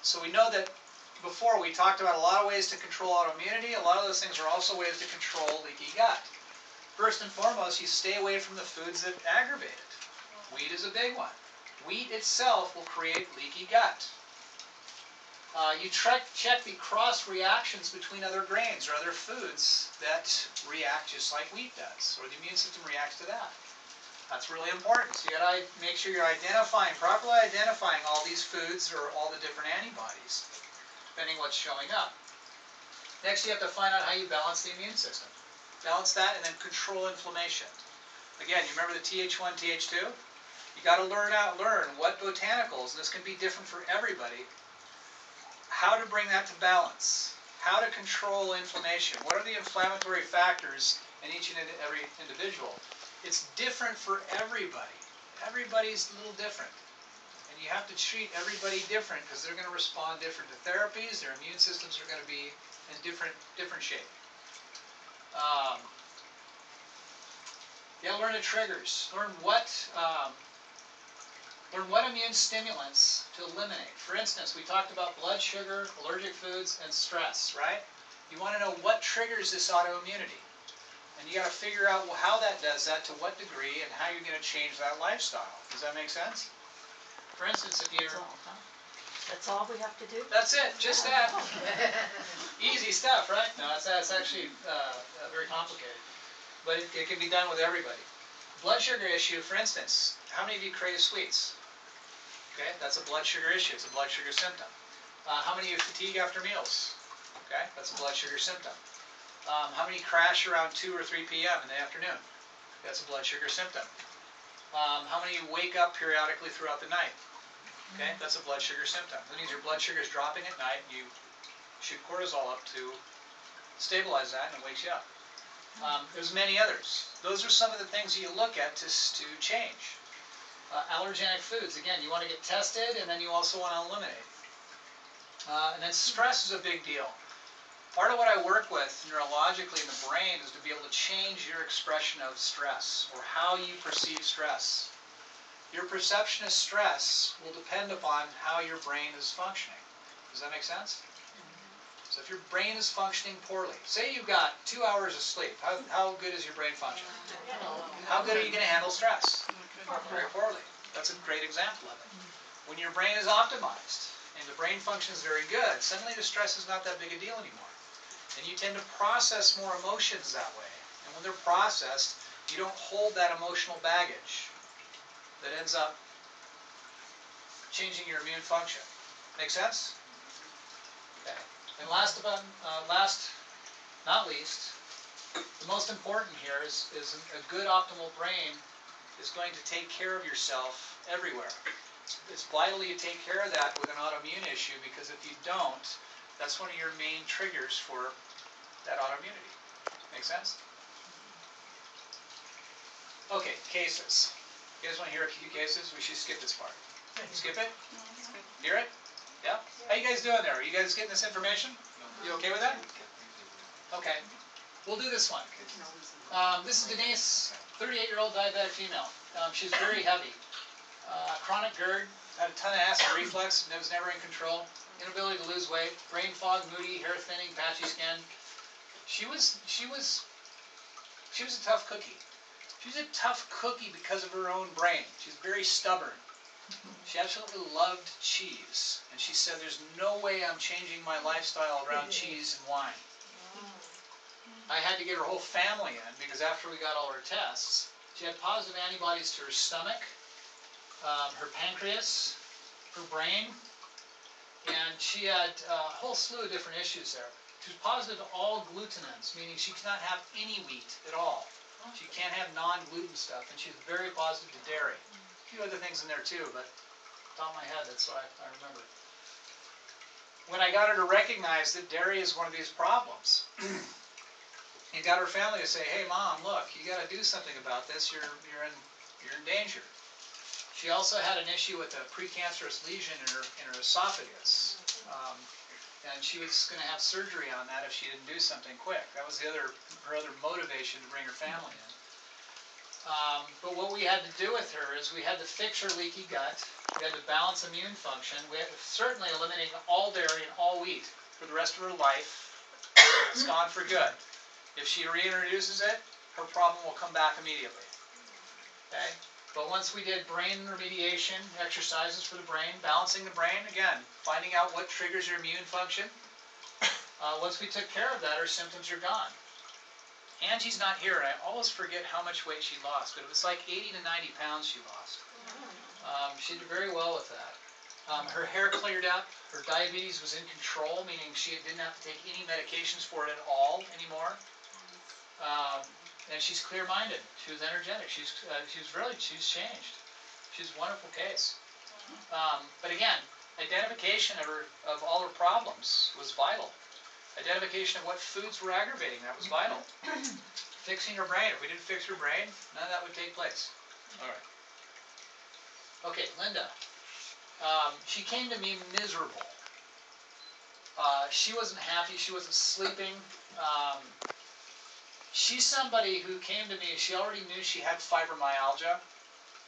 So we know that before we talked about a lot of ways to control autoimmunity. A lot of those things are also ways to control leaky gut. First and foremost, you stay away from the foods that aggravate it. Wheat is a big one. Wheat itself will create leaky gut. You check the cross reactions between other grains or other foods that react just like wheat does, or the immune system reacts to that. That's really important. So you got to make sure you're properly identifying all these foods or all the different antibodies, depending what's showing up. Next, you have to find out how you balance the immune system. Balance that and then control inflammation. Again, you remember the Th1, Th2? You got to learn what botanicals, and this can be different for everybody, how to bring that to balance, how to control inflammation. What are the inflammatory factors in each and every individual? It's different for everybody. Everybody's a little different. And you have to treat everybody different because they're going to respond different to therapies. Their immune systems are going to be in different shape. You got to learn the triggers. Learn what immune stimulants to eliminate. For instance, we talked about blood sugar, allergic foods, and stress, right? You want to know what triggers this autoimmunity. And you got to figure out how that does that, to what degree, and how you're going to change that lifestyle. Does that make sense? For instance, if you're... That's all we have to do? That's it, just that. Easy stuff, right? No, that's actually very complicated. But it can be done with everybody. Blood sugar issue, for instance, how many of you crave sweets? Okay, that's a blood sugar issue. It's a blood sugar symptom. How many of you fatigue after meals? Okay, that's a blood sugar symptom. How many crash around 2 or 3 p.m. in the afternoon? That's a blood sugar symptom. How many wake up periodically throughout the night? Okay, that's a blood sugar symptom. That means your blood sugar is dropping at night, and you shoot cortisol up to stabilize that, and it wakes you up. There's many others. Those are some of the things you look at to change. Allergenic foods, again, you want to get tested, and then you also want to eliminate. And then stress is a big deal. Part of what I work with neurologically in the brain is to be able to change your expression of stress, or how you perceive stress. Your perception of stress will depend upon how your brain is functioning. Does that make sense? So if your brain is functioning poorly, say you've got 2 hours of sleep, how good is your brain functioning? How good are you going to handle stress? Very poorly. That's a great example of it. When your brain is optimized and the brain function is very good, suddenly the stress is not that big a deal anymore. And you tend to process more emotions that way. And when they're processed, you don't hold that emotional baggage that ends up changing your immune function. Make sense? Okay. And last but not least, the most important here is a good optimal brain is going to take care of yourself everywhere. It's vital you take care of that with an autoimmune issue, because if you don't, that's one of your main triggers for that autoimmunity. Make sense? Okay, cases. You guys want to hear a few cases? We should skip this part. Skip it? Hear it? Yeah? How you guys doing there? Are you guys getting this information? You okay with that? Okay. We'll do this one. This is Denise, 38-year-old diabetic female. She's very heavy. Chronic GERD, had a ton of acid reflux, was never in control. Inability to lose weight, brain fog, moody, hair thinning, patchy skin. She was a tough cookie. She was a tough cookie because of her own brain. She's very stubborn. She absolutely loved cheese. And she said, there's no way I'm changing my lifestyle around cheese and wine. I had to get her whole family in, because after we got all her tests, she had positive antibodies to her stomach, her pancreas, her brain, and she had a whole slew of different issues there. She was positive to all glutenins, meaning she cannot have any wheat at all. She can't have non-gluten stuff, and she's very positive to dairy. A few other things in there too, but top of my head, that's what I remember. When I got her to recognize that dairy is one of these problems, and got her family to say, hey Mom, look, you got to do something about this, you're in danger. She also had an issue with a precancerous lesion in her esophagus. And she was going to have surgery on that if she didn't do something quick. That was her other motivation to bring her family in. But what we had to do with her is we had to fix her leaky gut. We had to balance immune function. We had to certainly eliminating all dairy and all wheat for the rest of her life. It's gone for good. If she reintroduces it, her problem will come back immediately. Okay? But once we did brain remediation, exercises for the brain, balancing the brain, again, finding out what triggers your immune function, once we took care of that, her symptoms are gone. Angie's not here, and I always forget how much weight she lost, but it was like 80 to 90 pounds she lost. She did very well with that. Her hair cleared up, her diabetes was in control, meaning she didn't have to take any medications for it at all anymore. And she's clear-minded. She was energetic. She's changed. She's a wonderful case. But again, identification of all her problems was vital. Identification of what foods were aggravating, that was vital. Fixing her brain. If we didn't fix her brain, none of that would take place. All right. Okay, Linda. She came to me miserable. She wasn't happy. She wasn't sleeping. She's somebody who came to me, she already knew she had fibromyalgia.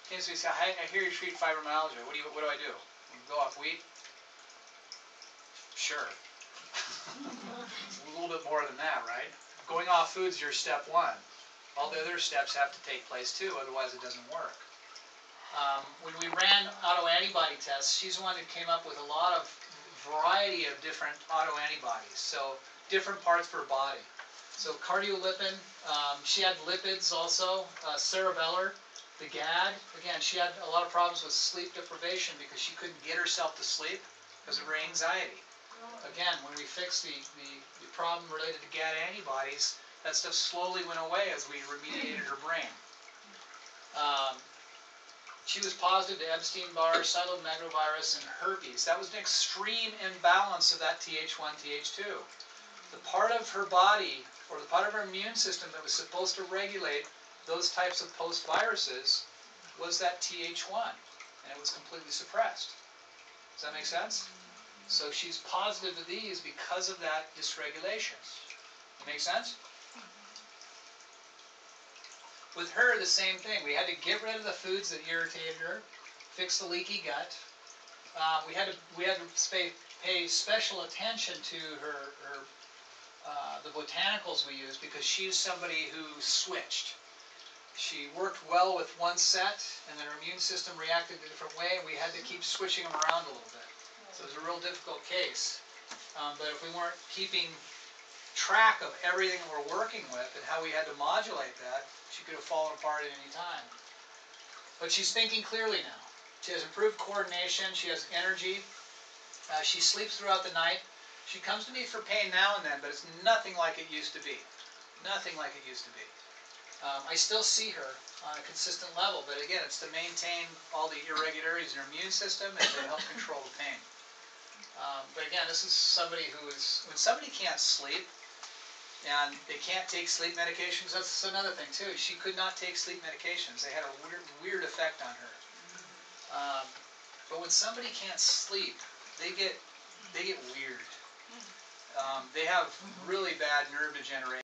Came to me and said, I hear you treat fibromyalgia. What do I do? Go off wheat? Sure. A little bit more than that, right? Going off food's your step one. All the other steps have to take place too, otherwise it doesn't work. When we ran autoantibody tests, she's the one who came up with a lot of variety of different autoantibodies. So different parts of her body. So cardiolipin, she had lipids also, cerebellar, the GAD. Again, she had a lot of problems with sleep deprivation because she couldn't get herself to sleep because of her anxiety. Again, when we fixed the problem related to GAD antibodies, that stuff slowly went away as we remediated her brain. She was positive to Epstein-Barr, cytomegalovirus, and herpes. That was an extreme imbalance of that Th1, Th2. The part of her body, or the part of her immune system that was supposed to regulate those types of post-viruses was that Th1, and it was completely suppressed. Does that make sense? So she's positive to these because of that dysregulation. That make sense? With her, the same thing. We had to get rid of the foods that irritated her, fix the leaky gut. We had to pay special attention to the botanicals we used because she's somebody who switched. She worked well with one set, and then her immune system reacted a different way, and we had to keep switching them around a little bit. So it was a real difficult case. But if we weren't keeping track of everything that we're working with and how we had to modulate that, she could have fallen apart at any time. But she's thinking clearly now. She has improved coordination. She has energy. She sleeps throughout the night. She comes to me for pain now and then, but it's nothing like it used to be. Nothing like it used to be. I still see her on a consistent level, but again, it's to maintain all the irregularities in her immune system and to help control the pain. But again, this is somebody who is, when somebody can't sleep and they can't take sleep medications, that's another thing too. She could not take sleep medications. They had a weird effect on her. But when somebody can't sleep, they get weird. They have really bad nerve degeneration.